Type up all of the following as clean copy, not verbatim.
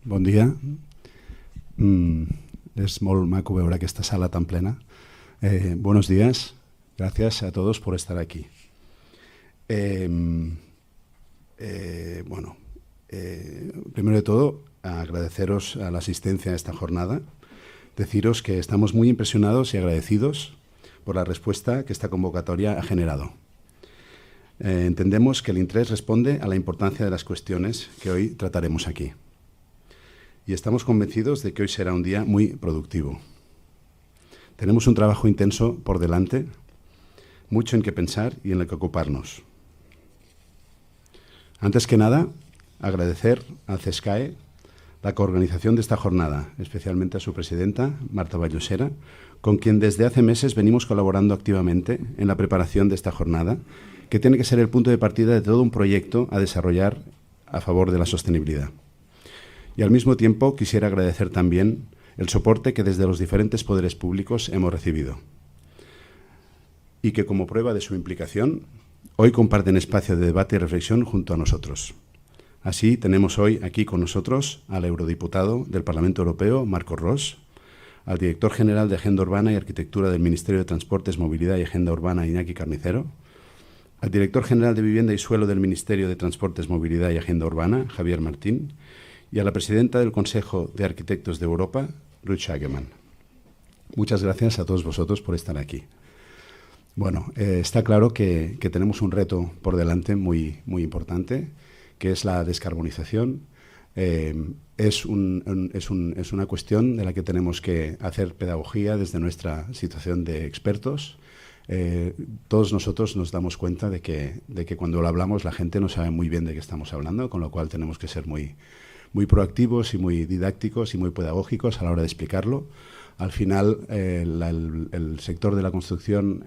Bon dia. Es molt maco veure aquesta sala tan plena. Buenos días. Gracias a todos por estar aquí. Primero de todo, agradeceros a la asistencia a esta jornada. Deciros que estamos muy impresionados y agradecidos por la respuesta que esta convocatoria ha generado. Entendemos que el interés responde a la importancia de las cuestiones que hoy trataremos aquí. Y estamos convencidos de que hoy será un día muy productivo. Tenemos un trabajo intenso por delante, mucho en qué pensar y en lo que ocuparnos. Antes que nada, agradecer a CESCAE la coorganización de esta jornada, especialmente a su presidenta, Marta Vallosera, con quien desde hace meses venimos colaborando activamente en la preparación de esta jornada, que tiene que ser el punto de partida de todo un proyecto a desarrollar a favor de la sostenibilidad. Y al mismo tiempo quisiera agradecer también el soporte que desde los diferentes poderes públicos hemos recibido y que como prueba de su implicación hoy comparten espacio de debate y reflexión junto a nosotros. Así tenemos hoy aquí con nosotros al eurodiputado del Parlamento Europeo, Marcos Ros, al director general de Agenda Urbana y Arquitectura del Ministerio de Transportes, Movilidad y Agenda Urbana, Iñaki Carnicero, al director general de Vivienda y Suelo del Ministerio de Transportes, Movilidad y Agenda Urbana, Javier Martín, y a la presidenta del Consejo de Arquitectos de Europa, Ruth Schagemann. Muchas gracias a todos vosotros por estar aquí. Bueno, está claro que tenemos un reto por delante muy importante, que es la descarbonización. Es una cuestión de la que tenemos que hacer pedagogía desde nuestra situación de expertos. Todos nosotros nos damos cuenta de que cuando lo hablamos la gente no sabe muy bien de qué estamos hablando, con lo cual tenemos que ser muy proactivos y muy didácticos y muy pedagógicos a la hora de explicarlo. Al final, el sector de la construcción,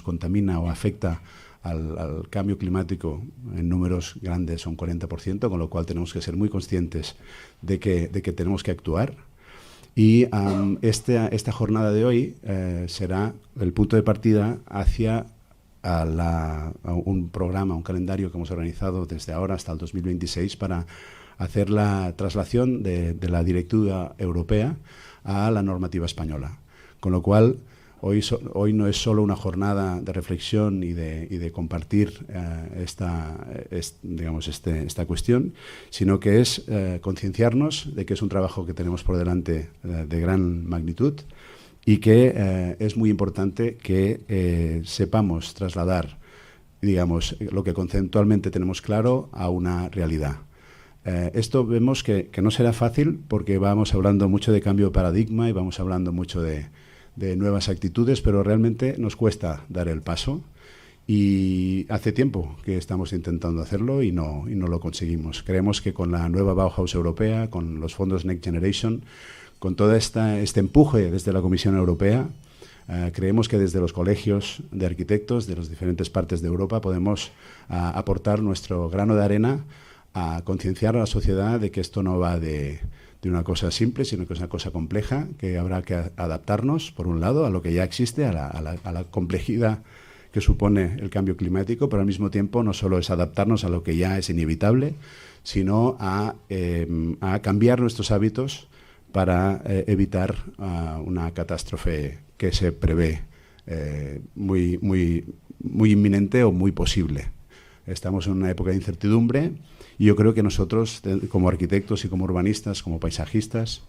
contamina o afecta al cambio climático en números grandes, un 40%, con lo cual tenemos que ser muy conscientes de que tenemos que actuar. Y esta jornada de hoy será el punto de partida hacia a un programa, un calendario que hemos organizado desde ahora hasta el 2026 para hacer la traslación de la directiva europea a la normativa española. Con lo cual, hoy no es solo una jornada de reflexión y de compartir esta cuestión, sino que es concienciarnos de que es un trabajo que tenemos por delante de gran magnitud y que es muy importante que sepamos trasladar, lo que conceptualmente tenemos claro a una realidad. Esto vemos que no será fácil porque vamos hablando mucho de cambio de paradigma y vamos hablando mucho de nuevas actitudes, pero realmente nos cuesta dar el paso y hace tiempo que estamos intentando hacerlo y no lo conseguimos. Creemos que con la nueva Bauhaus europea, con los fondos Next Generation, con todo este empuje desde la Comisión Europea, creemos que desde los colegios de arquitectos de las diferentes partes de Europa podemos aportar nuestro grano de arena a concienciar a la sociedad de que esto no va de una cosa simple, sino que es una cosa compleja, que habrá que adaptarnos, por un lado, a lo que ya existe, a la complejidad que supone el cambio climático, pero al mismo tiempo no solo es adaptarnos a lo que ya es inevitable, sino a cambiar nuestros hábitos para evitar una catástrofe que se prevé muy inminente o muy posible. Estamos en una época de incertidumbre y yo creo que nosotros, como arquitectos y como urbanistas, como paisajistas,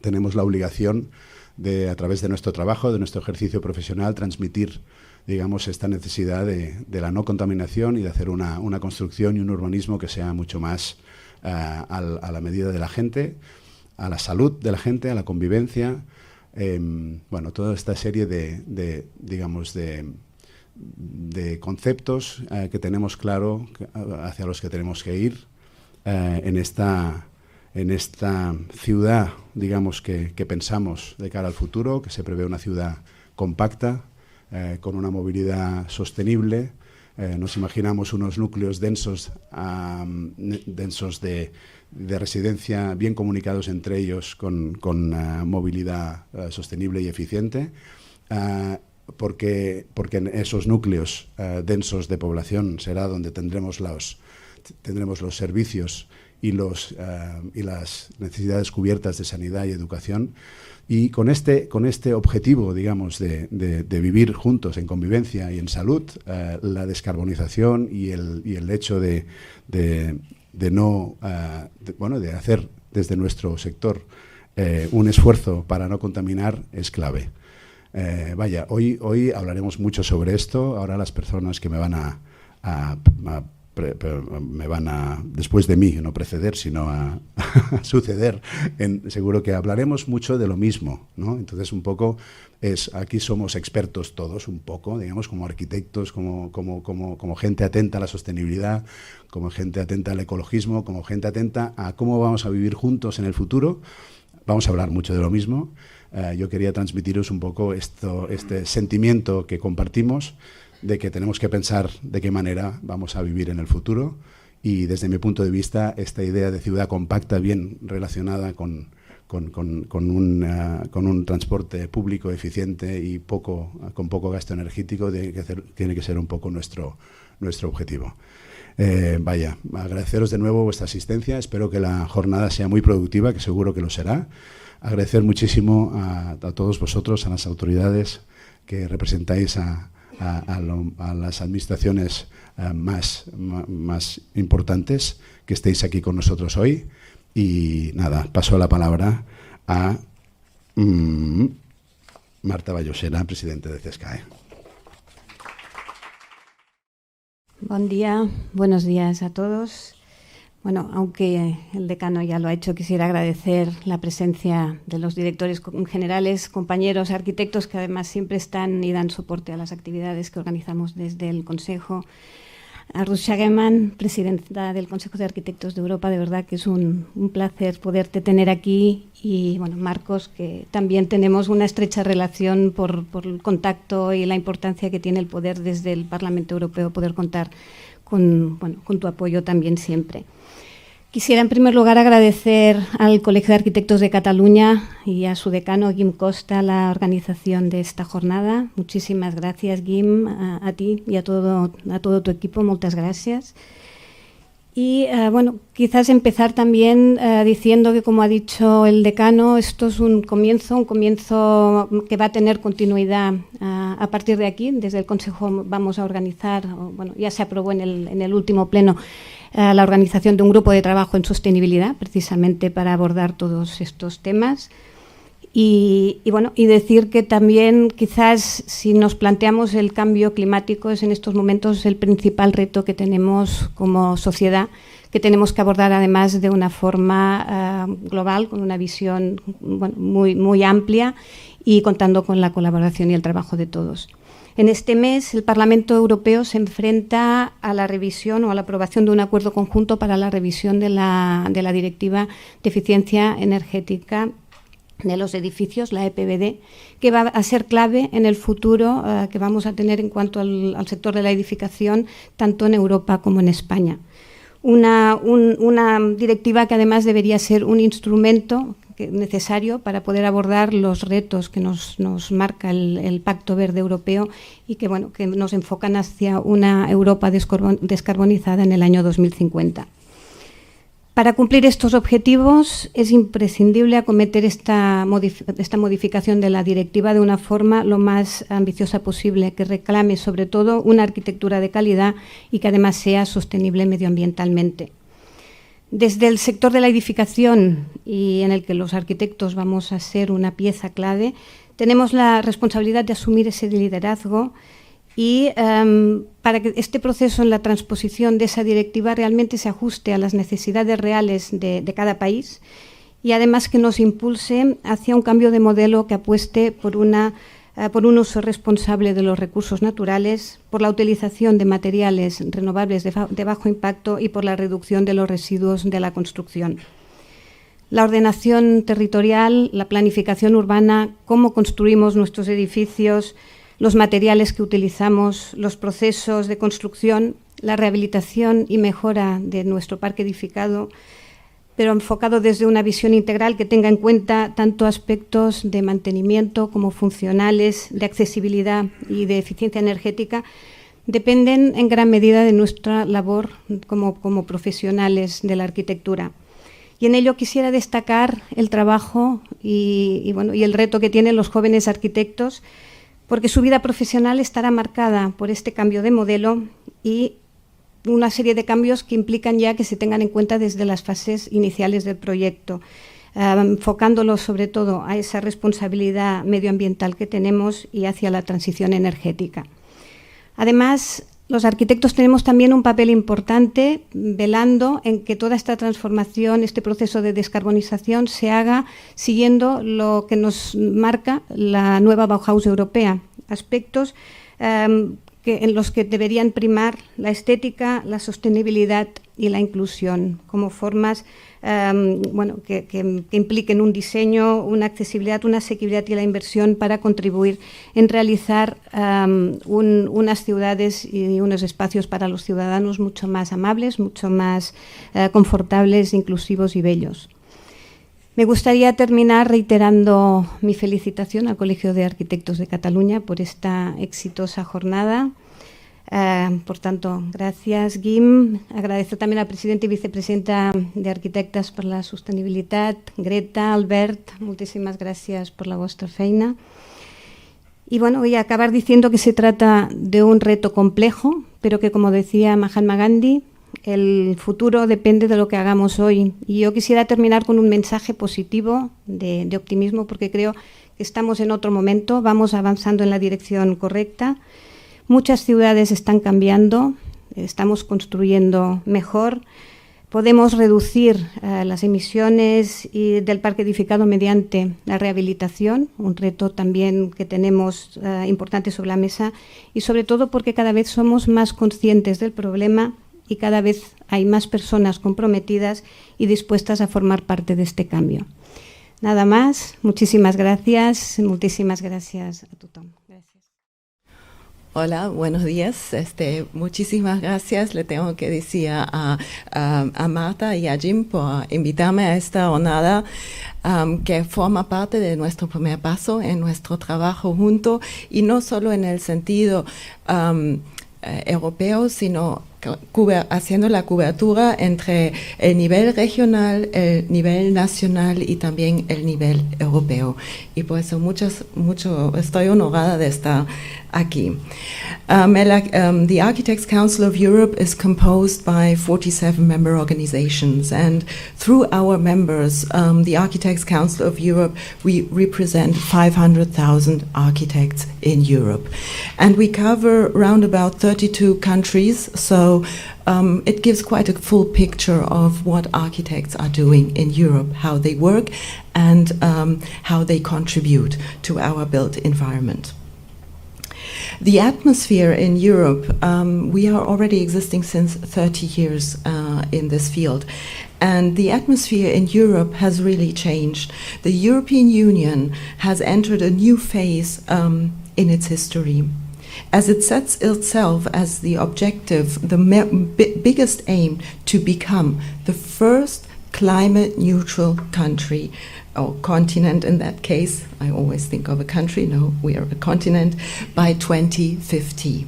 tenemos la obligación de, a través de nuestro trabajo, de nuestro ejercicio profesional, transmitir, esta necesidad de la no contaminación y de hacer una construcción y un urbanismo que sea mucho más a la medida de la gente, a la salud de la gente, a la convivencia, toda esta serie de conceptos que tenemos claro hacia los que tenemos que ir en esta ciudad, que pensamos de cara al futuro, que se prevé una ciudad compacta, con una movilidad sostenible. Nos imaginamos unos núcleos densos de residencia bien comunicados entre ellos con movilidad sostenible y eficiente. Porque en esos núcleos densos de población será donde tendremos los servicios y las necesidades cubiertas de sanidad y educación. Y con este objetivo, digamos, de vivir juntos en convivencia y en salud, la descarbonización y el hecho de hacer desde nuestro sector un esfuerzo para no contaminar es clave. Hoy hablaremos mucho sobre esto. Ahora las personas que me van a después de mí, no preceder, sino a suceder, seguro que hablaremos mucho de lo mismo, ¿no? Entonces, un poco, aquí somos expertos todos, un poco, digamos, como arquitectos, como gente atenta a la sostenibilidad, como gente atenta al ecologismo, como gente atenta a cómo vamos a vivir juntos en el futuro. Vamos a hablar mucho de lo mismo. Yo quería transmitiros un poco este sentimiento que compartimos, de que tenemos que pensar de qué manera vamos a vivir en el futuro, y desde mi punto de vista esta idea de ciudad compacta bien relacionada con un transporte público eficiente y con poco gasto energético tiene que ser un poco nuestro objetivo. Agradeceros de nuevo vuestra asistencia. Espero que la jornada sea muy productiva, que seguro que lo será. Agradecer muchísimo a todos vosotros, a las autoridades que representáis a las administraciones más importantes, que estéis aquí con nosotros hoy. Y nada, paso la palabra a Marta Vallosera, presidente de CESCAE. Buen día, buenos días a todos. Bueno, aunque el decano ya lo ha hecho, quisiera agradecer la presencia de los directores generales, compañeros, arquitectos, que además siempre están y dan soporte a las actividades que organizamos desde el Consejo. A Ruth Schagemann, presidenta del Consejo de Arquitectos de Europa, de verdad que es un placer poderte tener aquí. Y bueno, Marcos, que también tenemos una estrecha relación por el contacto y la importancia que tiene el poder desde el Parlamento Europeo, poder contar con tu apoyo también siempre. Quisiera, en primer lugar, agradecer al Colegio de Arquitectos de Cataluña y a su decano, Guim Costa, la organización de esta jornada. Muchísimas gracias, Guim, a ti y a todo tu equipo. Muchas gracias. Y, quizás empezar también diciendo que, como ha dicho el decano, esto es un comienzo que va a tener continuidad a partir de aquí. Desde el Consejo vamos a organizar, ya se aprobó en el último pleno, la organización de un grupo de trabajo en sostenibilidad, precisamente para abordar todos estos temas. Y decir que también, quizás, si nos planteamos el cambio climático, es en estos momentos el principal reto que tenemos como sociedad, que tenemos que abordar además de una forma global, con una visión muy amplia y contando con la colaboración y el trabajo de todos. En este mes, el Parlamento Europeo se enfrenta a la revisión o a la aprobación de un acuerdo conjunto para la revisión de la Directiva de Eficiencia Energética de los edificios, la EPBD, que va a ser clave en el futuro que vamos a tener en cuanto al sector de la edificación, tanto en Europa como en España. Una directiva que además debería ser un instrumento necesario para poder abordar los retos que nos marca el Pacto Verde Europeo y que nos enfocan hacia una Europa descarbonizada en el año 2050. Para cumplir estos objetivos es imprescindible acometer esta modificación de la directiva de una forma lo más ambiciosa posible, que reclame sobre todo una arquitectura de calidad y que además sea sostenible medioambientalmente. Desde el sector de la edificación, y en el que los arquitectos vamos a ser una pieza clave, tenemos la responsabilidad de asumir ese liderazgo y para que este proceso en la transposición de esa directiva realmente se ajuste a las necesidades reales de cada país y además que nos impulse hacia un cambio de modelo que apueste por un uso responsable de los recursos naturales, por la utilización de materiales renovables de bajo impacto y por la reducción de los residuos de la construcción. La ordenación territorial, la planificación urbana, cómo construimos nuestros edificios, los materiales que utilizamos, los procesos de construcción, la rehabilitación y mejora de nuestro parque edificado, pero enfocado desde una visión integral que tenga en cuenta tanto aspectos de mantenimiento como funcionales, de accesibilidad y de eficiencia energética, dependen en gran medida de nuestra labor como profesionales de la arquitectura. Y en ello quisiera destacar el trabajo y el reto que tienen los jóvenes arquitectos, porque su vida profesional estará marcada por este cambio de modelo y una serie de cambios que implican ya que se tengan en cuenta desde las fases iniciales del proyecto, enfocándolo sobre todo a esa responsabilidad medioambiental que tenemos y hacia la transición energética. Además, los arquitectos tenemos también un papel importante velando en que toda esta transformación, este proceso de descarbonización se haga siguiendo lo que nos marca la nueva Bauhaus europea, aspectos en los que deberían primar la estética, la sostenibilidad y la inclusión como formas que impliquen un diseño, una accesibilidad, una asequibilidad y la inversión para contribuir en realizar unas ciudades y unos espacios para los ciudadanos mucho más amables, mucho más confortables, inclusivos y bellos. Me gustaría terminar reiterando mi felicitación al Colegio de Arquitectos de Cataluña por esta exitosa jornada. Por tanto, gracias, Guim. Agradezco también a la presidenta y vicepresidenta de Arquitectes per la Sostenibilitat, Greta, Albert, moltíssimes gràcies por la vostra feina. Y bueno, voy a acabar diciendo que se trata de un reto complejo, pero que, como decía Mahatma Gandhi, el futuro depende de lo que hagamos hoy. Y yo quisiera terminar con un mensaje positivo de optimismo, porque creo que estamos en otro momento, vamos avanzando en la dirección correcta. Muchas ciudades están cambiando, estamos construyendo mejor, podemos reducir las emisiones del parque edificado mediante la rehabilitación, un reto también que tenemos importante sobre la mesa, y sobre todo porque cada vez somos más conscientes del problema y cada vez hay más personas comprometidas y dispuestas a formar parte de este cambio. Nada más, muchísimas gracias a tothom. Hola, buenos días. Muchísimas gracias. Le tengo que decir a Marta y a Jim por invitarme a esta jornada que forma parte de nuestro primer paso en nuestro trabajo junto, y no solo en el sentido europeo, sino haciendo la cobertura entre el nivel regional, el nivel nacional y también el nivel europeo. Y por eso estoy honorada de estar aquí. The Architects Council of Europe is composed by 47 member organizations, and through our members, the Architects Council of Europe, we represent 500,000 architects in Europe. And we cover around about 32 countries, so it gives quite a full picture of what architects are doing in Europe, how they work, and how they contribute to our built environment. The atmosphere in Europe, we are already existing since 30 years in this field. And the atmosphere in Europe has really changed. The European Union has entered a new phase in its history, as it sets itself as the objective, the biggest aim, to become the first climate-neutral country, or continent in that case. I always think of a country, no, we are a continent, by 2050.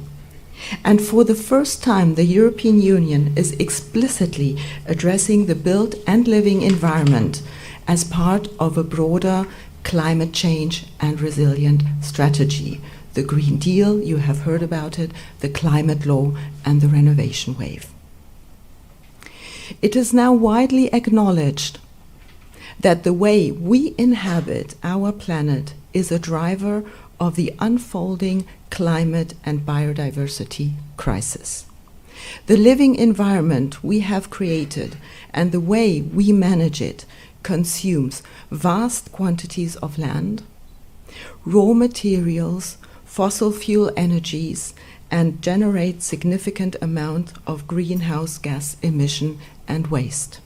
And for the first time, the European Union is explicitly addressing the built and living environment as part of a broader climate change and resilient strategy. The Green Deal, you have heard about it, the climate law, and the renovation wave. It is now widely acknowledged that the way we inhabit our planet is a driver of the unfolding climate and biodiversity crisis. The living environment we have created and the way we manage it consumes vast quantities of land, raw materials, fossil fuel energies, and generates significant amount of greenhouse gas emission and waste.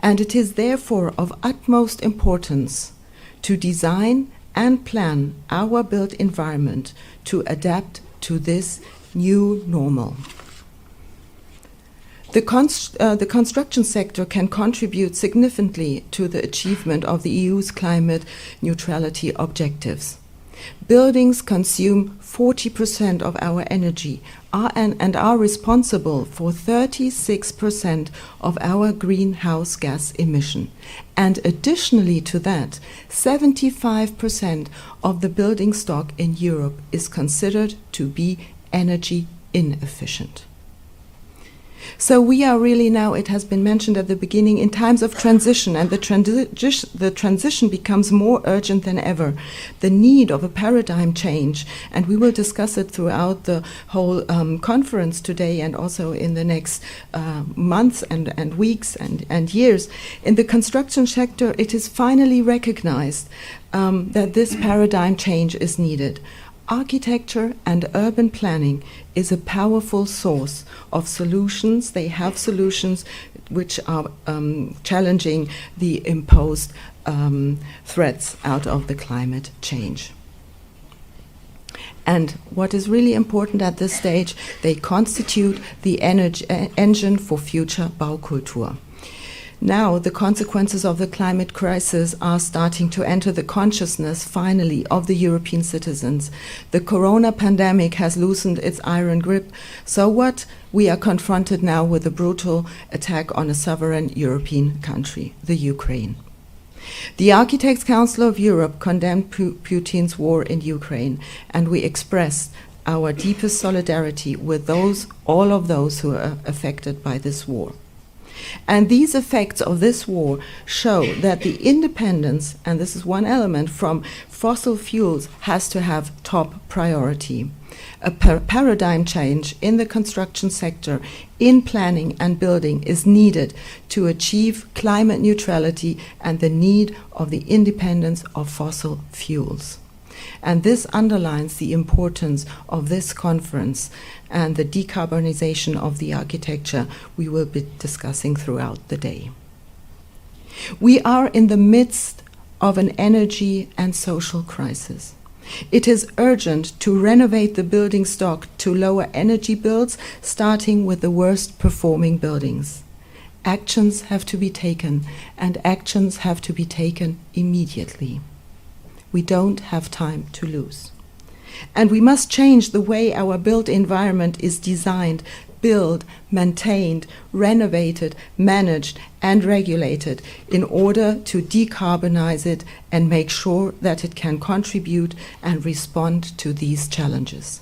And it is therefore of utmost importance to design and plan our built environment to adapt to this new normal. The construction sector can contribute significantly to the achievement of the EU's climate neutrality objectives. Buildings consume 40% of our energy and are responsible for 36% of our greenhouse gas emission. And additionally to that, 75% of the building stock in Europe is considered to be energy inefficient. So we are really now, it has been mentioned at the beginning, in times of transition, and the transition becomes more urgent than ever. The need of a paradigm change, and we will discuss it throughout the whole conference today and also in the next months and weeks and years. In the construction sector, it is finally recognized that this paradigm change is needed. Architecture and urban planning is a powerful source of solutions. They have solutions which are challenging the imposed threats out of the climate change. And what is really important at this stage, they constitute the engine for future Baukultur. Now, the consequences of the climate crisis are starting to enter the consciousness, finally, of the European citizens. The corona pandemic has loosened its iron grip. So what? We are confronted now with a brutal attack on a sovereign European country, the Ukraine. The Architects' Council of Europe condemned Putin's war in Ukraine, and we expressed our deepest solidarity with all of those who are affected by this war. And these effects of this war show that the independence, and this is one element, from fossil fuels has to have top priority. A paradigm change in the construction sector, in planning and building, is needed to achieve climate neutrality and the need of the independence of fossil fuels. And this underlines the importance of this conference and the decarbonization of the architecture we will be discussing throughout the day. We are in the midst of an energy and social crisis. It is urgent to renovate the building stock to lower energy bills, starting with the worst performing buildings. Actions have to be taken, and actions have to be taken immediately. We don't have time to lose. And we must change the way our built environment is designed, built, maintained, renovated, managed, and regulated in order to decarbonize it and make sure that it can contribute and respond to these challenges.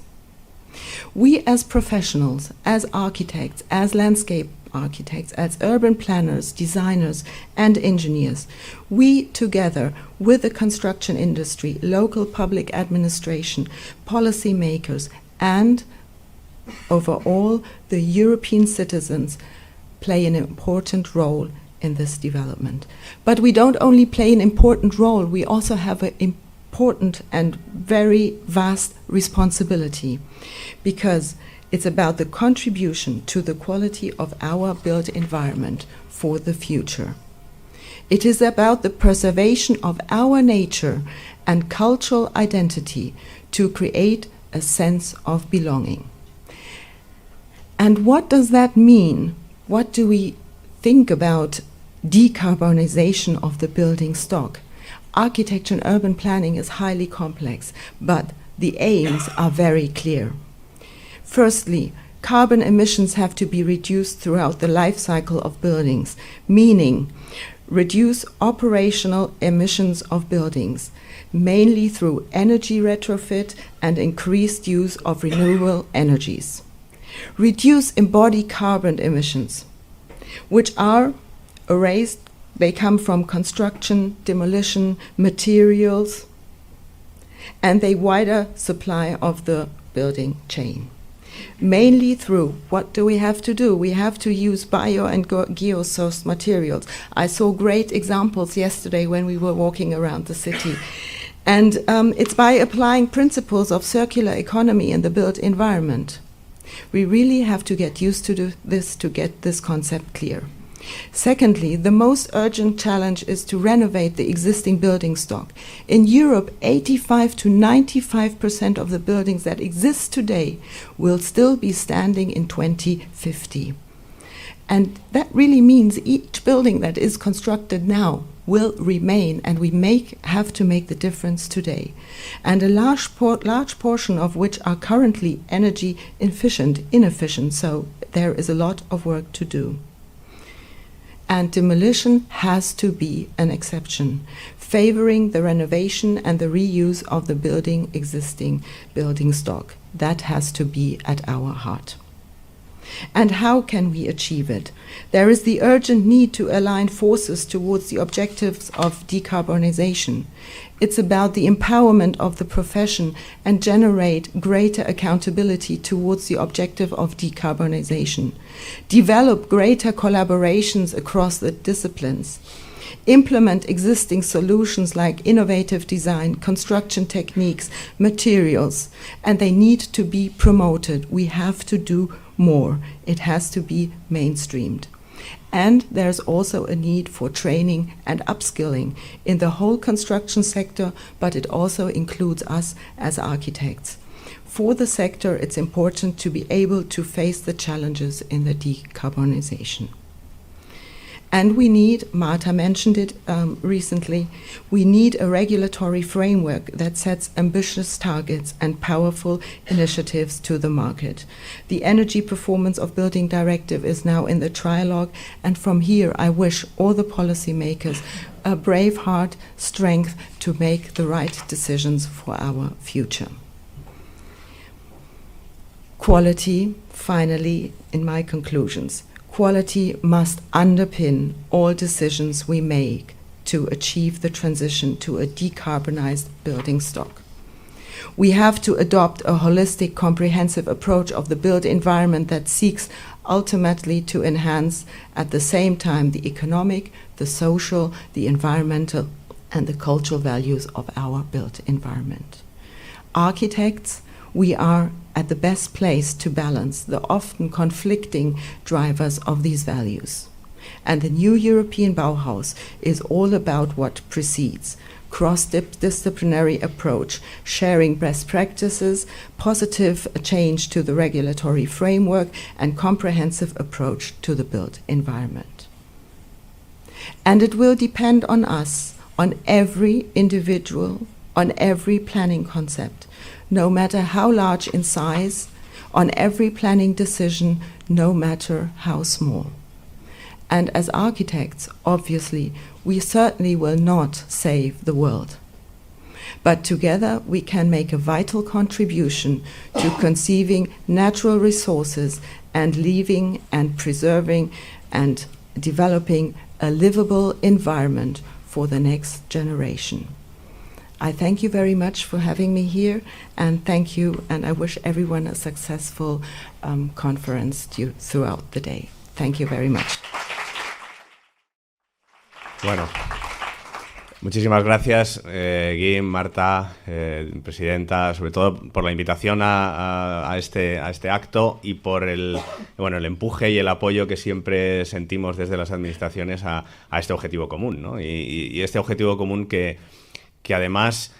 We as professionals, as architects, as landscape architects, as urban planners, designers, and engineers, we together with the construction industry, local public administration, policymakers, and overall the European citizens play an important role in this development. But we don't only play an important role, we also have an important and very vast responsibility, because it's about the contribution to the quality of our built environment for the future. It is about the preservation of our nature and cultural identity to create a sense of belonging. And what does that mean? What do we think about decarbonization of the building stock? Architecture and urban planning is highly complex, but the aims are very clear. Firstly, carbon emissions have to be reduced throughout the life cycle of buildings, meaning reduce operational emissions of buildings, mainly through energy retrofit and increased use of renewable energies. Reduce embodied carbon emissions, which are erased. They come from construction, demolition, materials, and the wider supply of the building chain. Mainly through, what do we have to do? We have to use bio and geo-sourced materials. I saw great examples yesterday when we were walking around the city. And it's by applying principles of circular economy in the built environment. We really have to get used to this to get this concept clear. Secondly, the most urgent challenge is to renovate the existing building stock. In Europe, 85 to 95% of the buildings that exist today will still be standing in 2050. And that really means each building that is constructed now will remain, and we have to make the difference today. And a large portion of which are currently energy inefficient, so there is a lot of work to do. And demolition has to be an exception, favoring the renovation and the reuse of the existing building stock. That has to be at our heart. And how can we achieve it? There is the urgent need to align forces towards the objectives of decarbonization. It's about the empowerment of the profession and generate greater accountability towards the objective of decarbonization. Develop greater collaborations across the disciplines. Implement existing solutions like innovative design, construction techniques, materials, and they need to be promoted. We have to do more. It has to be mainstreamed. And there's also a need for training and upskilling in the whole construction sector, but it also includes us as architects. For the sector, it's important to be able to face the challenges in the decarbonization. And we need, Marta mentioned it recently, we need a regulatory framework that sets ambitious targets and powerful initiatives to the market. The Energy Performance of Building Directive is now in the trialogue, and from here I wish all the policymakers a brave heart, strength to make the right decisions for our future. Quality, finally, in my conclusions. Quality must underpin all decisions we make to achieve the transition to a decarbonized building stock. We have to adopt a holistic, comprehensive approach of the built environment that seeks ultimately to enhance at the same time the economic, the social, the environmental, and the cultural values of our built environment. Architects, we are at the best place to balance the often conflicting drivers of these values. And the new European Bauhaus is all about what precedes: cross-disciplinary approach, sharing best practices, positive change to the regulatory framework, and comprehensive approach to the built environment. And it will depend on us, on every individual, on every planning concept, no matter how large in size, on every planning decision, no matter how small. And as architects, obviously, we certainly will not save the world. But together we can make a vital contribution to conceiving natural resources and leaving and preserving and developing a livable environment for the next generation. I thank you very much for having me here, and thank you, and I wish everyone a successful conference throughout the day. Thank you very much. Bueno, muchísimas gracias, Guim, Marta, presidenta, sobre todo por la invitación a este acto y por el empuje y el apoyo que siempre sentimos desde las administraciones a este objetivo común, ¿no? Y este objetivo común que además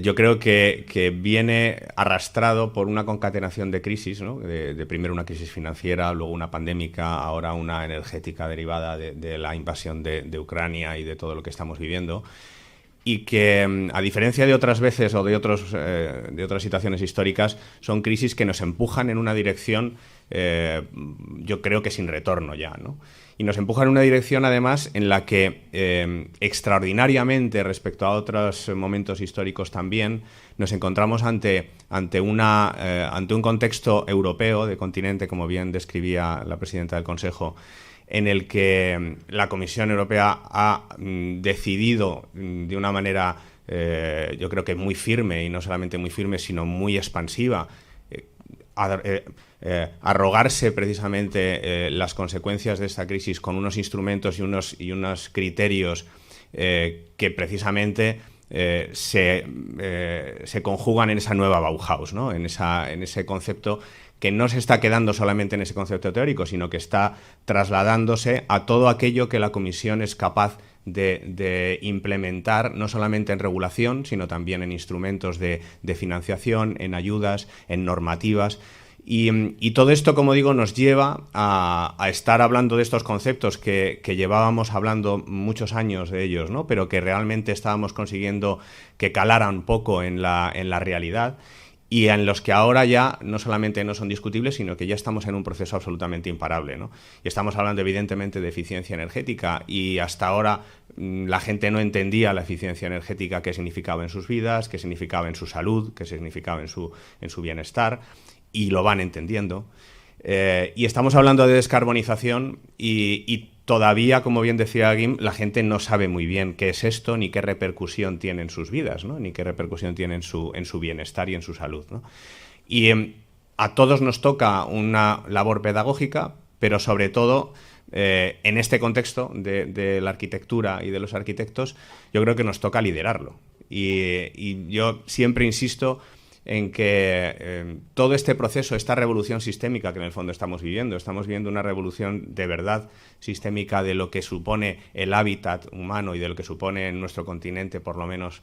yo creo que viene arrastrado por una concatenación de crisis, ¿no? De primero una crisis financiera, luego una pandémica, ahora una energética derivada de la invasión de Ucrania y de todo lo que estamos viviendo, y que, a diferencia de otras veces o de otras situaciones históricas, son crisis que nos empujan en una dirección, yo creo que sin retorno ya, ¿no? Y nos empujan en una dirección, además, en la que, extraordinariamente, respecto a otros momentos históricos también, nos encontramos ante un contexto europeo, de continente, como bien describía la presidenta del Consejo, en el que la Comisión Europea ha decidido de una manera, yo creo que muy firme, y no solamente muy firme, sino muy expansiva, arrogarse precisamente las consecuencias de esta crisis con unos instrumentos y unos criterios que precisamente se conjugan en esa nueva Bauhaus, ¿no? En ese concepto que no se está quedando solamente en ese concepto teórico, sino que está trasladándose a todo aquello que la Comisión es capaz de implementar, no solamente en regulación, sino también en instrumentos de financiación, en ayudas, en normativas. Y todo esto, como digo, nos lleva a estar hablando de estos conceptos que llevábamos hablando muchos años de ellos, ¿no? Pero que realmente estábamos consiguiendo que calaran un poco en la realidad, y en los que ahora ya no solamente no son discutibles, sino que ya estamos en un proceso absolutamente imparable, ¿no? Y estamos hablando evidentemente de eficiencia energética, y hasta ahora la gente no entendía la eficiencia energética, qué significaba en sus vidas, qué significaba en su salud, qué significaba en su bienestar, y lo van entendiendo. Y estamos hablando de descarbonización y todavía, como bien decía Guim, la gente no sabe muy bien qué es esto, ni qué repercusión tiene en sus vidas, ¿no? Ni qué repercusión tiene en su bienestar y en su salud, ¿no? Y a todos nos toca una labor pedagógica, pero sobre todo en este contexto de la arquitectura y de los arquitectos, yo creo que nos toca liderarlo. Y yo siempre insisto en que todo este proceso, esta revolución sistémica que en el fondo estamos viviendo una revolución de verdad sistémica de lo que supone el hábitat humano y de lo que supone en nuestro continente, por lo menos,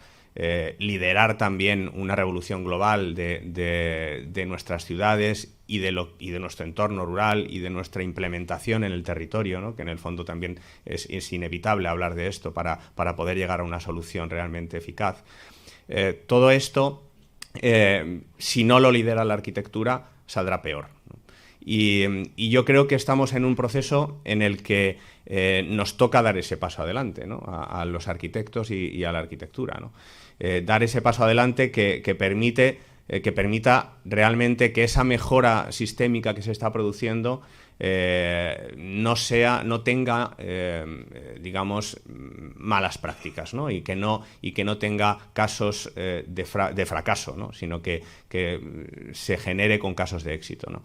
liderar también una revolución global de nuestras ciudades y de nuestro entorno rural y de nuestra implementación en el territorio, ¿no? Que en el fondo también es inevitable hablar de esto para poder llegar a una solución realmente eficaz. Todo esto, si no lo lidera la arquitectura, saldrá peor, ¿no? Y yo creo que estamos en un proceso en el que nos toca dar ese paso adelante, ¿no? A los arquitectos y a la arquitectura, ¿no? Dar ese paso adelante que permita realmente que esa mejora sistémica que se está produciendo no tenga digamos, malas prácticas, ¿no? Y que no tenga casos de fracaso, ¿no? Sino que se genere con casos de éxito, ¿no?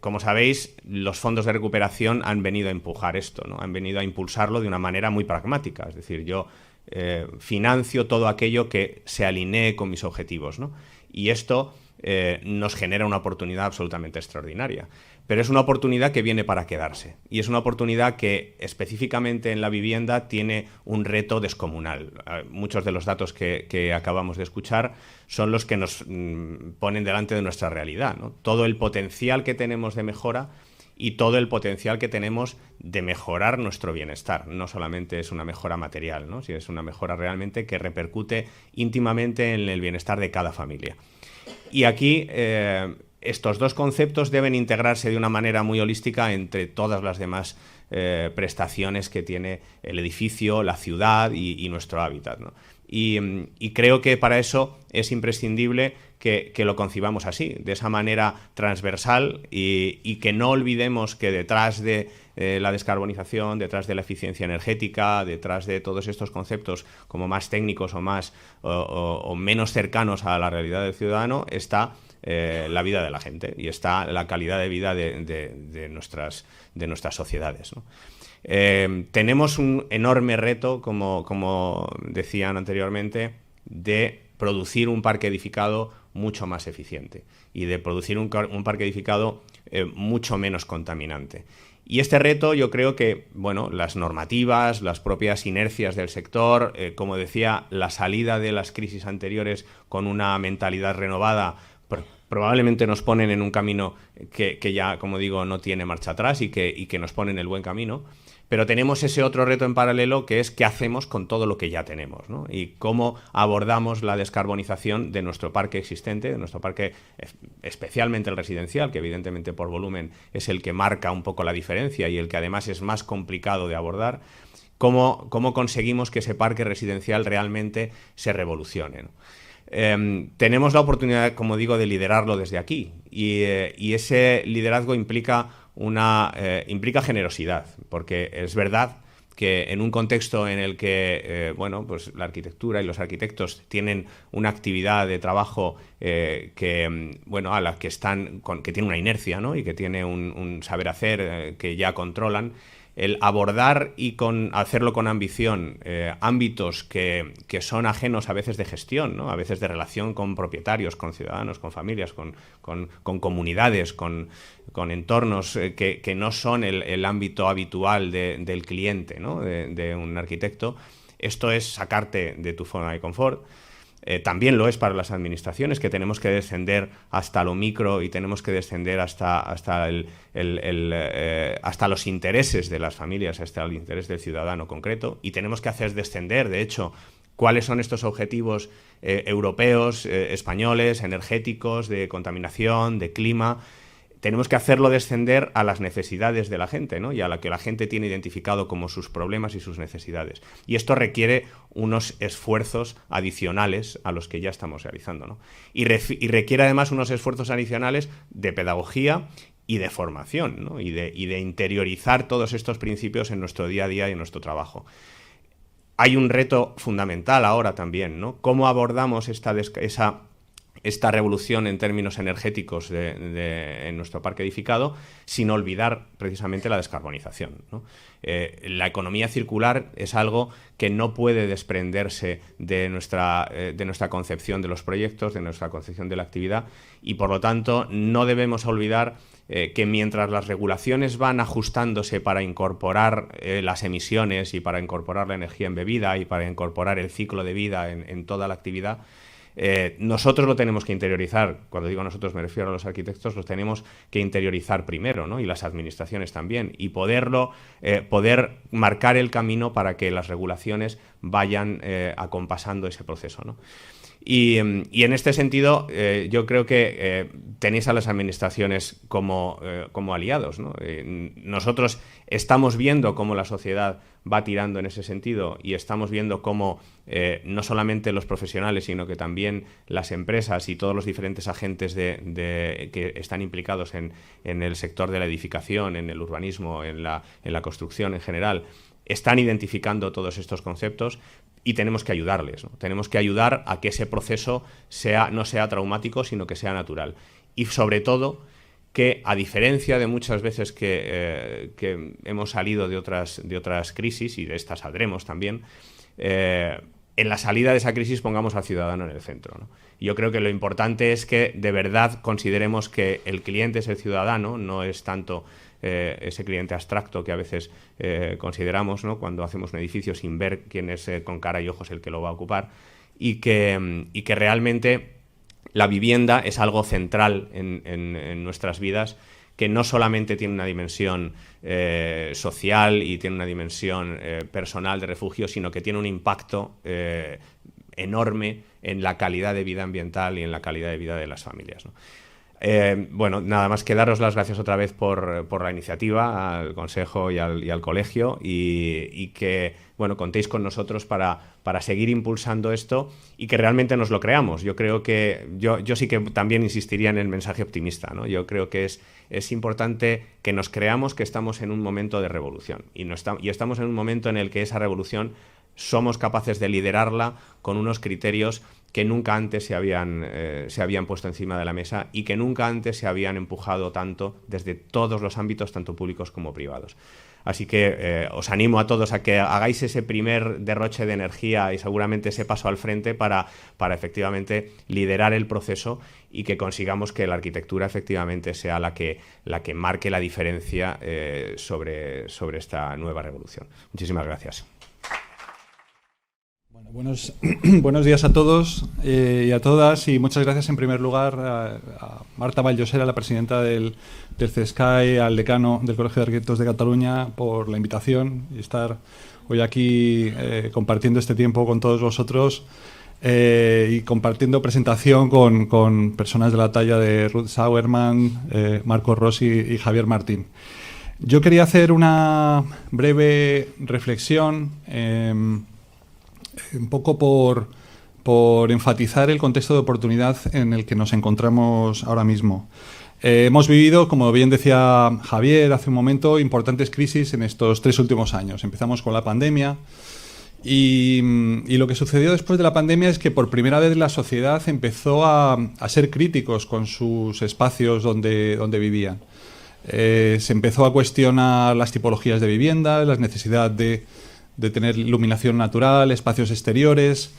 Como sabéis, los fondos de recuperación han venido a empujar esto, ¿no? Han venido a impulsarlo de una manera muy pragmática. Es decir, yo financio todo aquello que se alinee con mis objetivos, ¿no? Y esto nos genera una oportunidad absolutamente extraordinaria. Pero es una oportunidad que viene para quedarse, y es una oportunidad que específicamente en la vivienda tiene un reto descomunal. Muchos de los datos que acabamos de escuchar son los que nos ponen delante de nuestra realidad, ¿no? Todo el potencial que tenemos de mejora y todo el potencial que tenemos de mejorar nuestro bienestar. No solamente es una mejora material, ¿no? Sino es una mejora realmente que repercute íntimamente en el bienestar de cada familia. Y aquí estos dos conceptos deben integrarse de una manera muy holística entre todas las demás prestaciones que tiene el edificio, la ciudad y nuestro hábitat, ¿no? Y creo que para eso es imprescindible que lo concibamos así, de esa manera transversal, y que no olvidemos que detrás de la descarbonización, detrás de la eficiencia energética, detrás de todos estos conceptos como más técnicos o menos cercanos a la realidad del ciudadano, está la vida de la gente y está la calidad de vida de nuestras sociedades, ¿no? Tenemos un enorme reto, como decían anteriormente, de producir un parque edificado mucho más eficiente y de producir un parque edificado mucho menos contaminante. Y este reto, yo creo que, bueno, las normativas, las propias inercias del sector, como decía, la salida de las crisis anteriores con una mentalidad renovada, probablemente nos ponen en un camino que ya, como digo, no tiene marcha atrás y que nos pone en el buen camino. Pero tenemos ese otro reto en paralelo, que es qué hacemos con todo lo que ya tenemos, ¿no? Y cómo abordamos la descarbonización de nuestro parque existente, de nuestro parque, especialmente el residencial, que evidentemente por volumen es el que marca un poco la diferencia y el que además es más complicado de abordar. Cómo conseguimos que ese parque residencial realmente se revolucione, ¿no? Tenemos la oportunidad, como digo, de liderarlo desde aquí, y ese liderazgo implica generosidad, porque es verdad que en un contexto en el que pues la arquitectura y los arquitectos tienen una actividad de trabajo a la que que tiene una inercia, ¿no? Y que tiene un saber hacer que ya controlan, el abordar y hacerlo con ambición ámbitos que son ajenos a veces de gestión, ¿no? A veces de relación con propietarios, con ciudadanos, con familias, con comunidades, con entornos que no son el ámbito habitual del cliente, ¿no? de un arquitecto. Esto es sacarte de tu zona de confort. también lo es para las administraciones, que tenemos que descender hasta lo micro y tenemos que descender hasta los intereses de las familias, hasta el interés del ciudadano concreto, y tenemos que hacer descender, de hecho, cuáles son estos objetivos europeos, españoles, energéticos, de contaminación, de clima. Tenemos que hacerlo descender a las necesidades de la gente, ¿no? Y a lo que la gente tiene identificado como sus problemas y sus necesidades. Y esto requiere unos esfuerzos adicionales a los que ya estamos realizando, ¿no? Y requiere además unos esfuerzos adicionales de pedagogía y de formación, ¿no? y de interiorizar todos estos principios en nuestro día a día y en nuestro trabajo. Hay un reto fundamental ahora también, ¿no? ¿Cómo abordamos esta revolución en términos energéticos en nuestro parque edificado sin olvidar precisamente la descarbonización, ¿no? La economía circular es algo que no puede desprenderse de nuestra concepción de los proyectos, de nuestra concepción de la actividad, y por lo tanto no debemos olvidar que mientras las regulaciones van ajustándose para incorporar las emisiones y para incorporar la energía embebida y para incorporar el ciclo de vida en toda la actividad, nosotros lo tenemos que interiorizar. Cuando digo nosotros me refiero a los arquitectos, los tenemos que interiorizar primero, ¿no? Y las administraciones también, y poder marcar el camino para que las regulaciones vayan acompasando ese proceso, ¿no? Y en este sentido, yo creo que tenéis a las administraciones como aliados, ¿no? Nosotros estamos viendo cómo la sociedad va tirando en ese sentido, y estamos viendo cómo no solamente los profesionales, sino que también las empresas y todos los diferentes agentes que están implicados en el sector de la edificación, en el urbanismo, en la construcción en general, están identificando todos estos conceptos. Y tenemos que ayudarles, ¿no? Tenemos que ayudar a que ese proceso no sea traumático, sino que sea natural. Y sobre todo, que a diferencia de muchas veces que hemos salido de otras crisis, y de esta saldremos también, en la salida de esa crisis pongamos al ciudadano en el centro, ¿no? Yo creo que lo importante es que de verdad consideremos que el cliente es el ciudadano, no es tanto ese cliente abstracto que a veces consideramos, ¿no? Cuando hacemos un edificio sin ver quién es con cara y ojos el que lo va a ocupar, y que realmente la vivienda es algo central en nuestras vidas, que no solamente tiene una dimensión social y tiene una dimensión personal de refugio, sino que tiene un impacto enorme en la calidad de vida ambiental y en la calidad de vida de las familias, ¿no? Bueno, nada más que daros las gracias otra vez por la iniciativa, al Consejo y al Colegio, y que, bueno, contéis con nosotros para seguir impulsando esto y que realmente nos lo creamos. Yo creo que, yo sí que también insistiría en el mensaje optimista, ¿no? Yo creo que es importante que nos creamos que estamos en un momento de revolución, y estamos en un momento en el que esa revolución somos capaces de liderarla con unos criterios que nunca antes se habían puesto encima de la mesa y que nunca antes se habían empujado tanto desde todos los ámbitos, tanto públicos como privados. Así que os animo a todos a que hagáis ese primer derroche de energía y seguramente ese paso al frente para efectivamente liderar el proceso y que consigamos que la arquitectura efectivamente sea la que marque la diferencia sobre esta nueva revolución. Muchísimas gracias. Buenos días a todos y a todas, y muchas gracias en primer lugar a Marta Vallosera, la presidenta del CESCAE, al decano del Colegio de Arquitectos de Cataluña, por la invitación y estar hoy aquí compartiendo este tiempo con todos vosotros y compartiendo presentación con personas de la talla de Ruth Sauerman, Marco Rossi y Javier Martín. Yo quería hacer una breve reflexión un poco por enfatizar el contexto de oportunidad en el que nos encontramos ahora mismo. Hemos vivido, como bien decía Javier hace un momento, importantes crisis en estos 3 últimos años. Empezamos con la pandemia y lo que sucedió después de la pandemia es que por primera vez la sociedad empezó a ser críticos con sus espacios donde vivían. Se empezó a cuestionar las tipologías de vivienda, la necesidad de tener iluminación natural, espacios exteriores,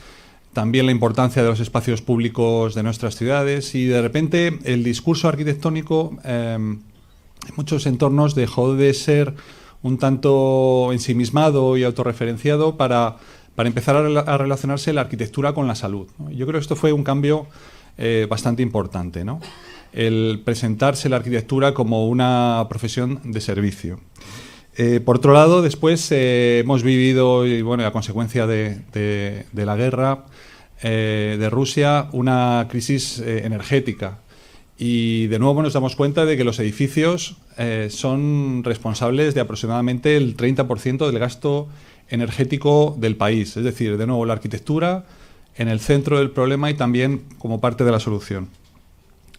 también la importancia de los espacios públicos de nuestras ciudades, y de repente el discurso arquitectónico en muchos entornos dejó de ser un tanto ensimismado y autorreferenciado para para empezar a relacionarse la arquitectura con la salud, ¿no? Yo creo que esto fue un cambio bastante importante, ¿no? El presentarse la arquitectura como una profesión de servicio. Por otro lado, después hemos vivido, y bueno, a consecuencia de la guerra de Rusia, una crisis energética. Y de nuevo nos damos cuenta de que los edificios son responsables de aproximadamente el 30% del gasto energético del país. Es decir, de nuevo, la arquitectura en el centro del problema y también como parte de la solución.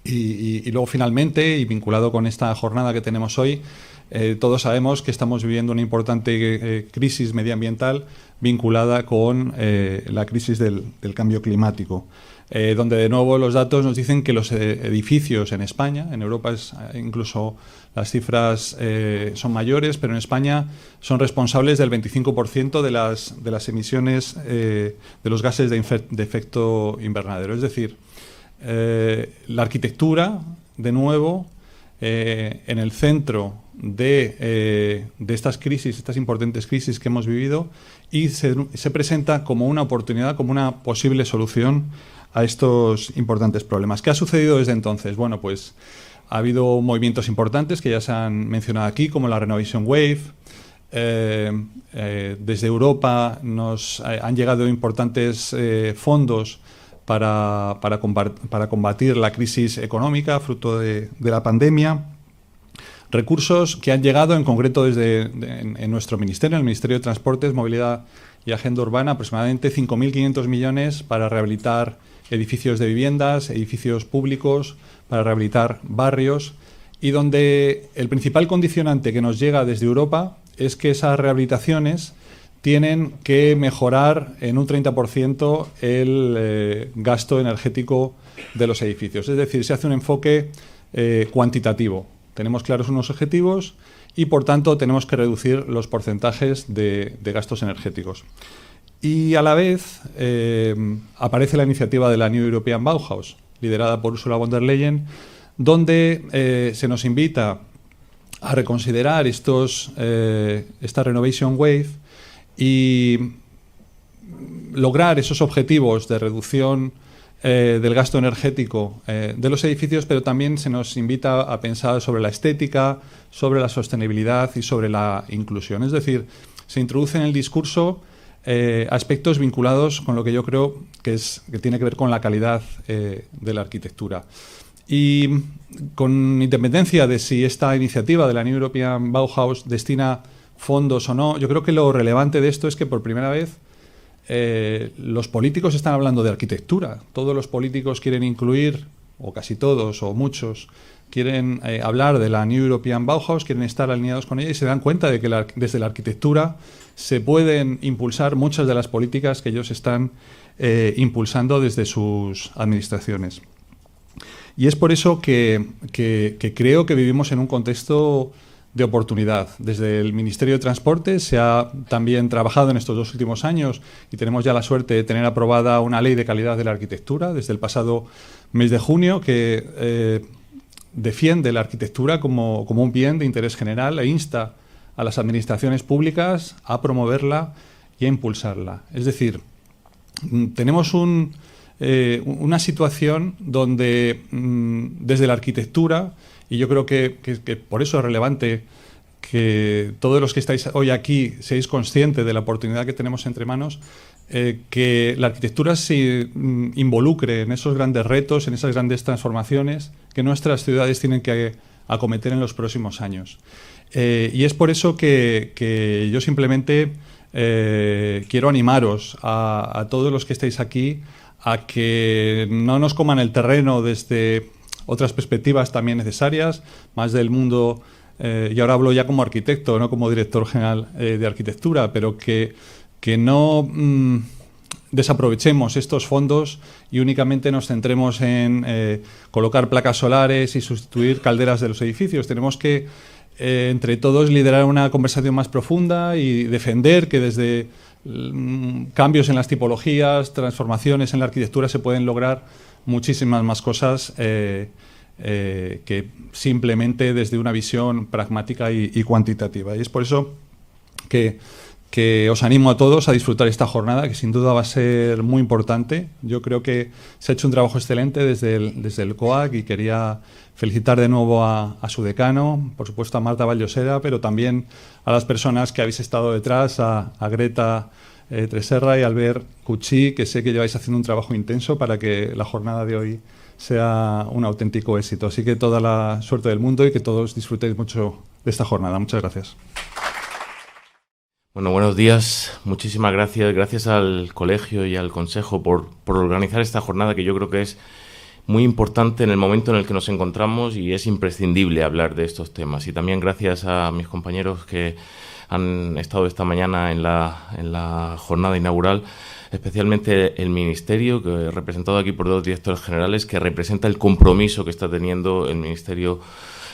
Y luego, finalmente, y vinculado con esta jornada que tenemos hoy, todos sabemos que estamos viviendo una importante crisis medioambiental vinculada con la crisis del cambio climático, donde de nuevo los datos nos dicen que los edificios en España, en Europa incluso las cifras son mayores, pero en España son responsables del 25% de las emisiones de los gases de efecto invernadero. Es decir, la arquitectura, de nuevo, en el centro de estas crisis, estas importantes crisis que hemos vivido, y se presenta como una oportunidad, como una posible solución a estos importantes problemas. ¿Qué ha sucedido desde entonces? Bueno, pues ha habido movimientos importantes que ya se han mencionado aquí, como la Renovation Wave. Desde Europa nos han llegado importantes fondos para combatir la crisis económica fruto de la pandemia. Recursos que han llegado en concreto en nuestro ministerio, en el Ministerio de Transportes, Movilidad y Agenda Urbana, aproximadamente 5.500 millones para rehabilitar edificios de viviendas, edificios públicos, para rehabilitar barrios, y donde el principal condicionante que nos llega desde Europa es que esas rehabilitaciones tienen que mejorar en un 30% el gasto energético de los edificios. Es decir, se hace un enfoque cuantitativo. Tenemos claros unos objetivos y, por tanto, tenemos que reducir los porcentajes de gastos energéticos. Y, a la vez, aparece la iniciativa de la New European Bauhaus, liderada por Ursula von der Leyen, donde se nos invita a reconsiderar esta Renovation Wave y lograr esos objetivos de reducción del gasto energético de los edificios, pero también se nos invita a pensar sobre la estética, sobre la sostenibilidad y sobre la inclusión. Es decir, se introduce en el discurso aspectos vinculados con lo que yo creo que tiene que ver con la calidad de la arquitectura. Y con independencia de si esta iniciativa de la New European Bauhaus destina fondos o no, yo creo que lo relevante de esto es que por primera vez los políticos están hablando de arquitectura. Todos los políticos quieren incluir, o casi todos, o muchos, quieren hablar de la New European Bauhaus, quieren estar alineados con ella y se dan cuenta de que desde la arquitectura se pueden impulsar muchas de las políticas que ellos están impulsando desde sus administraciones. Y es por eso que creo que vivimos en un contexto de oportunidad. Desde el Ministerio de Transporte se ha también trabajado en estos 2 últimos años y tenemos ya la suerte de tener aprobada una ley de calidad de la arquitectura desde el pasado mes de junio que defiende la arquitectura como un bien de interés general e insta a las administraciones públicas a promoverla y a impulsarla. Es decir, tenemos una situación donde desde la arquitectura, y yo creo que por eso es relevante que todos los que estáis hoy aquí seáis conscientes de la oportunidad que tenemos entre manos, que la arquitectura se involucre en esos grandes retos, en esas grandes transformaciones que nuestras ciudades tienen que acometer en los próximos años. Y es por eso que yo simplemente quiero animaros a todos los que estáis aquí a que no nos coman el terreno desde otras perspectivas también necesarias, más del mundo, y ahora hablo ya como arquitecto, no como director general de arquitectura, pero que no desaprovechemos estos fondos y únicamente nos centremos en colocar placas solares y sustituir calderas de los edificios. Tenemos que, entre todos, liderar una conversación más profunda y defender que desde cambios en las tipologías, transformaciones en la arquitectura se pueden lograr muchísimas más cosas que simplemente desde una visión pragmática y cuantitativa. Y es por eso que que os animo a todos a disfrutar esta jornada, que sin duda va a ser muy importante. Yo creo que se ha hecho un trabajo excelente desde el COAC y quería felicitar de nuevo a su decano, por supuesto a Marta Vallosera, pero también a las personas que habéis estado detrás, a Greta Treserra y a Albert Cucci, que sé que lleváis haciendo un trabajo intenso para que la jornada de hoy sea un auténtico éxito. Así que toda la suerte del mundo y que todos disfrutéis mucho de esta jornada. Muchas gracias. Bueno, buenos días. Muchísimas gracias. Gracias al colegio y al consejo por organizar esta jornada, que yo creo que es muy importante en el momento en el que nos encontramos y es imprescindible hablar de estos temas. Y también gracias a mis compañeros que han estado esta mañana en la jornada inaugural, especialmente el Ministerio, que representado aquí por dos directores generales, que representa el compromiso que está teniendo el Ministerio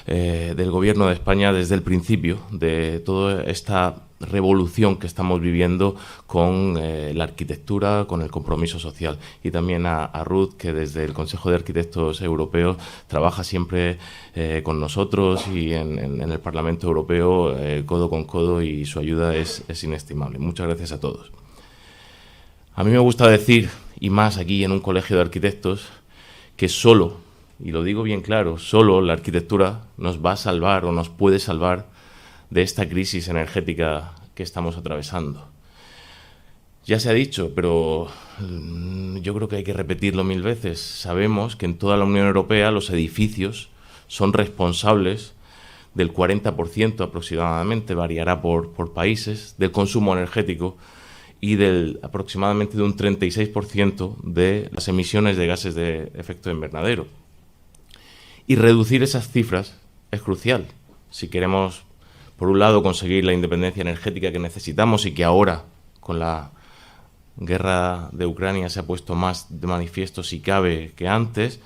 del Gobierno de España desde el principio de toda esta revolución que estamos viviendo con la arquitectura, con el compromiso social. Y también a Ruth, que desde el Consejo de Arquitectos Europeos trabaja siempre con nosotros y en el Parlamento Europeo codo con codo, y su ayuda es inestimable. Muchas gracias a todos. A mí me gusta decir, y más aquí en un colegio de arquitectos, que solo, y lo digo bien claro, solo la arquitectura nos va a salvar o nos puede salvar de esta crisis energética que estamos atravesando. Ya se ha dicho, pero yo creo que hay que repetirlo 1000 veces. Sabemos que en toda la Unión Europea los edificios son responsables del 40% aproximadamente, variará por países, del consumo energético y del aproximadamente de un 36% de las emisiones de gases de efecto invernadero. Y reducir esas cifras es crucial si queremos, por un lado, conseguir la independencia energética que necesitamos y que ahora, con la guerra de Ucrania, se ha puesto más de manifiesto, si cabe, que antes.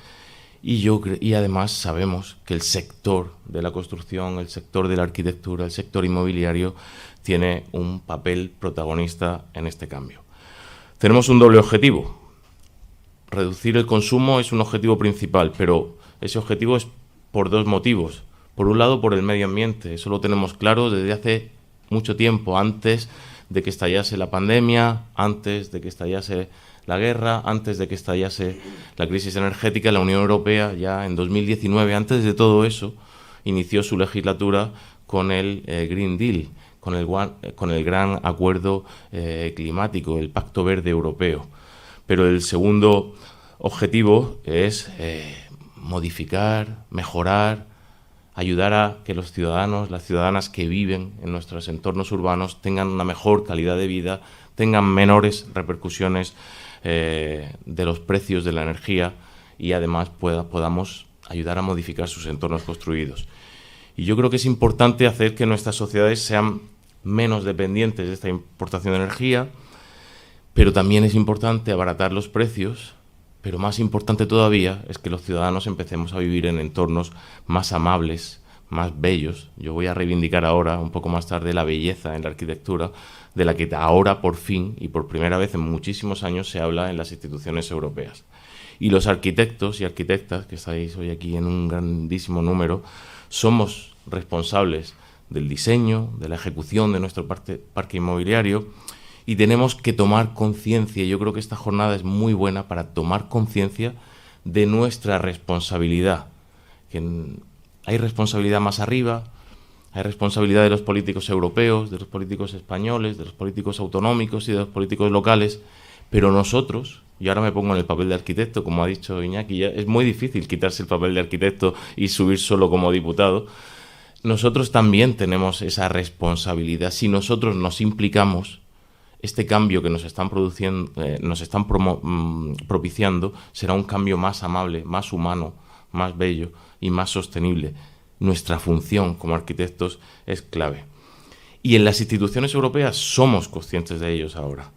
Y además sabemos que el sector de la construcción, el sector de la arquitectura, el sector inmobiliario tiene un papel protagonista en este cambio. Tenemos un doble objetivo. Reducir el consumo es un objetivo principal, pero ese objetivo es por dos motivos. Por un lado, por el medio ambiente. Eso lo tenemos claro desde hace mucho tiempo, antes de que estallase la pandemia, antes de que estallase la guerra, antes de que estallase la crisis energética. La Unión Europea ya en 2019, antes de todo eso, inició su legislatura con el Green Deal, con el gran acuerdo climático, el Pacto Verde Europeo. Pero el segundo objetivo es modificar, mejorar, ayudar a que los ciudadanos, las ciudadanas que viven en nuestros entornos urbanos tengan una mejor calidad de vida, tengan menores repercusiones de los precios de la energía y además podamos ayudar a modificar sus entornos construidos. Y yo creo que es importante hacer que nuestras sociedades sean menos dependientes de esta importación de energía, pero también es importante abaratar los precios. Pero más importante todavía es que los ciudadanos empecemos a vivir en entornos más amables, más bellos. Yo voy a reivindicar ahora, un poco más tarde, la belleza en la arquitectura, de la que ahora por fin y por primera vez en muchísimos años se habla en las instituciones europeas. Y los arquitectos y arquitectas, que estáis hoy aquí en un grandísimo número, somos responsables del diseño, de la ejecución de nuestro parque inmobiliario. Y tenemos que tomar conciencia. Yo creo que esta jornada es muy buena para tomar conciencia de nuestra responsabilidad. Hay responsabilidad más arriba, hay responsabilidad de los políticos europeos, de los políticos españoles, de los políticos autonómicos y de los políticos locales, pero nosotros, y ahora me pongo en el papel de arquitecto, como ha dicho Iñaki, ya es muy difícil quitarse el papel de arquitecto y subir solo como diputado. Nosotros también tenemos esa responsabilidad. Si nosotros nos implicamos, este cambio que nos están produciendo, propiciando, será un cambio más amable, más humano, más bello y más sostenible. Nuestra función como arquitectos es clave. Y en las instituciones europeas somos conscientes de ellos ahora.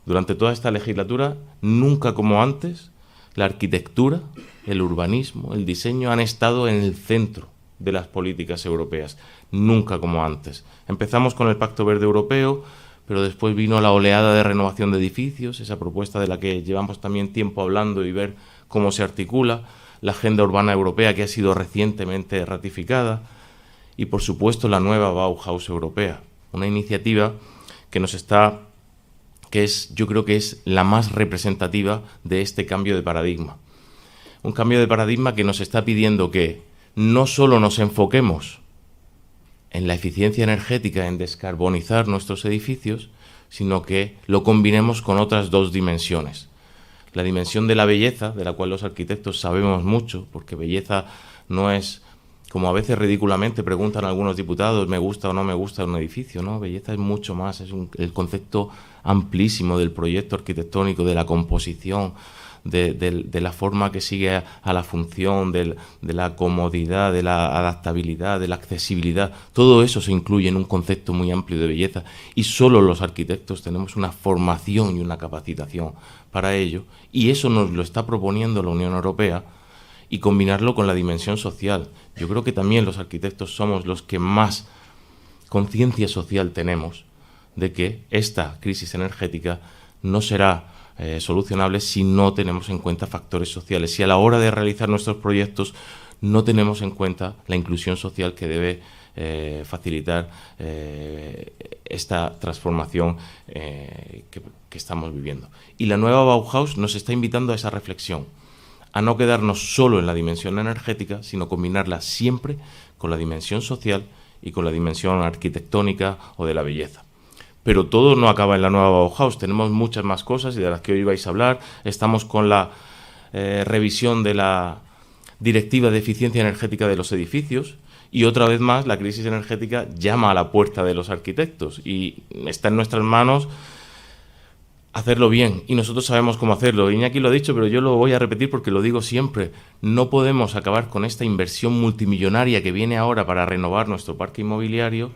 Durante toda esta legislatura, nunca como antes, la arquitectura, el urbanismo, el diseño han estado en el centro de las políticas europeas. Nunca como antes. Empezamos con el Pacto Verde Europeo, pero después vino la oleada de renovación de edificios, esa propuesta de la que llevamos también tiempo hablando y ver cómo se articula, la Agenda Urbana Europea, que ha sido recientemente ratificada, y por supuesto la nueva Bauhaus Europea, una iniciativa yo creo que es la más representativa de este cambio de paradigma. Un cambio de paradigma que nos está pidiendo que no solo nos enfoquemos en la eficiencia energética, en descarbonizar nuestros edificios, sino que lo combinemos con otras dos dimensiones. La dimensión de la belleza, de la cual los arquitectos sabemos mucho, porque belleza no es, como a veces ridículamente preguntan algunos diputados, ¿me gusta o no me gusta un edificio? No, belleza es mucho más, es el concepto amplísimo del proyecto arquitectónico, de la composición, de la forma que sigue a la función, de la comodidad, de la adaptabilidad, de la accesibilidad. Todo eso se incluye en un concepto muy amplio de belleza y solo los arquitectos tenemos una formación y una capacitación para ello, y eso nos lo está proponiendo la Unión Europea, y combinarlo con la dimensión social. Yo creo que también los arquitectos somos los que más conciencia social tenemos de que esta crisis energética no será solucionable si no tenemos en cuenta factores sociales, si a la hora de realizar nuestros proyectos no tenemos en cuenta la inclusión social que debe facilitar esta transformación que estamos viviendo. Y la nueva Bauhaus nos está invitando a esa reflexión, a no quedarnos solo en la dimensión energética, sino combinarla siempre con la dimensión social y con la dimensión arquitectónica o de la belleza. Pero todo no acaba en la nueva Bauhaus, tenemos muchas más cosas y de las que hoy vais a hablar. Estamos con la revisión de la Directiva de Eficiencia Energética de los Edificios, y otra vez más la crisis energética llama a la puerta de los arquitectos y está en nuestras manos hacerlo bien, y nosotros sabemos cómo hacerlo. Iñaki lo ha dicho, pero yo lo voy a repetir porque lo digo siempre: no podemos acabar con esta inversión multimillonaria que viene ahora para renovar nuestro parque inmobiliario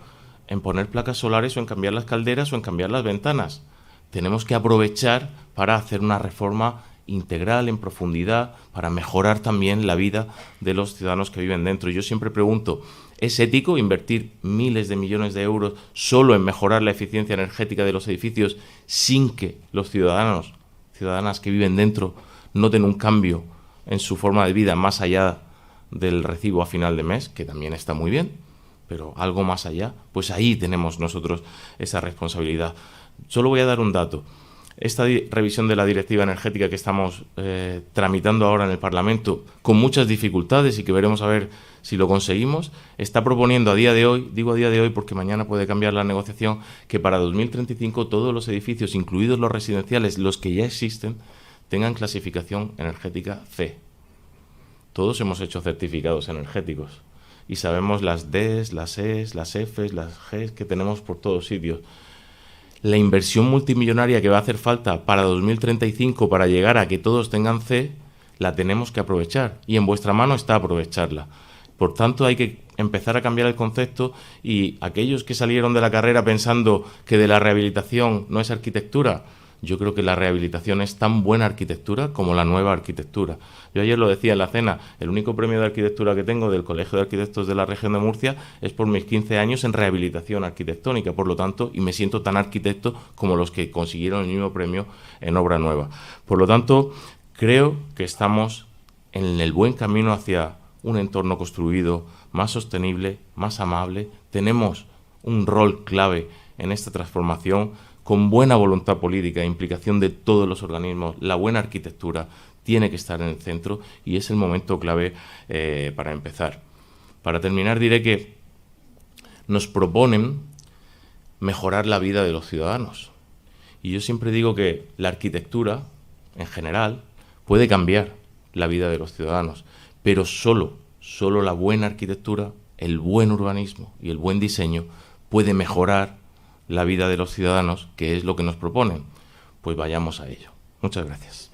en poner placas solares o en cambiar las calderas o en cambiar las ventanas. Tenemos que aprovechar para hacer una reforma integral, en profundidad, para mejorar también la vida de los ciudadanos que viven dentro. Yo siempre pregunto, ¿es ético invertir miles de millones de euros solo en mejorar la eficiencia energética de los edificios sin que los ciudadanas que viven dentro noten un cambio en su forma de vida más allá del recibo a final de mes, que también está muy bien, pero algo más allá? Pues ahí tenemos nosotros esa responsabilidad. Solo voy a dar un dato. Esta revisión de la Directiva Energética que estamos tramitando ahora en el Parlamento, con muchas dificultades y que veremos a ver si lo conseguimos, está proponiendo a día de hoy, digo a día de hoy porque mañana puede cambiar la negociación, que para 2035 todos los edificios, incluidos los residenciales, los que ya existen, tengan clasificación energética C. Todos hemos hecho certificados energéticos y sabemos las Ds, las Es, las Fs, las Gs que tenemos por todos sitios. La inversión multimillonaria que va a hacer falta para 2035 para llegar a que todos tengan C, la tenemos que aprovechar, y en vuestra mano está aprovecharla. Por tanto, hay que empezar a cambiar el concepto, y aquellos que salieron de la carrera pensando que de la rehabilitación no es arquitectura, yo creo que la rehabilitación es tan buena arquitectura como la nueva arquitectura. Yo ayer lo decía en la cena, el único premio de arquitectura que tengo del Colegio de Arquitectos de la Región de Murcia es por mis 15 años en rehabilitación arquitectónica, por lo tanto, y me siento tan arquitecto como los que consiguieron el mismo premio en obra nueva. Por lo tanto, creo que estamos en el buen camino hacia un entorno construido más sostenible, más amable. Tenemos un rol clave en esta transformación, con buena voluntad política e implicación de todos los organismos. La buena arquitectura tiene que estar en el centro y es el momento clave para empezar. Para terminar, diré que nos proponen mejorar la vida de los ciudadanos. Y yo siempre digo que la arquitectura, en general, puede cambiar la vida de los ciudadanos, pero solo la buena arquitectura, el buen urbanismo y el buen diseño puede mejorar la vida de los ciudadanos, que es lo que nos proponen. Pues vayamos a ello. Muchas gracias.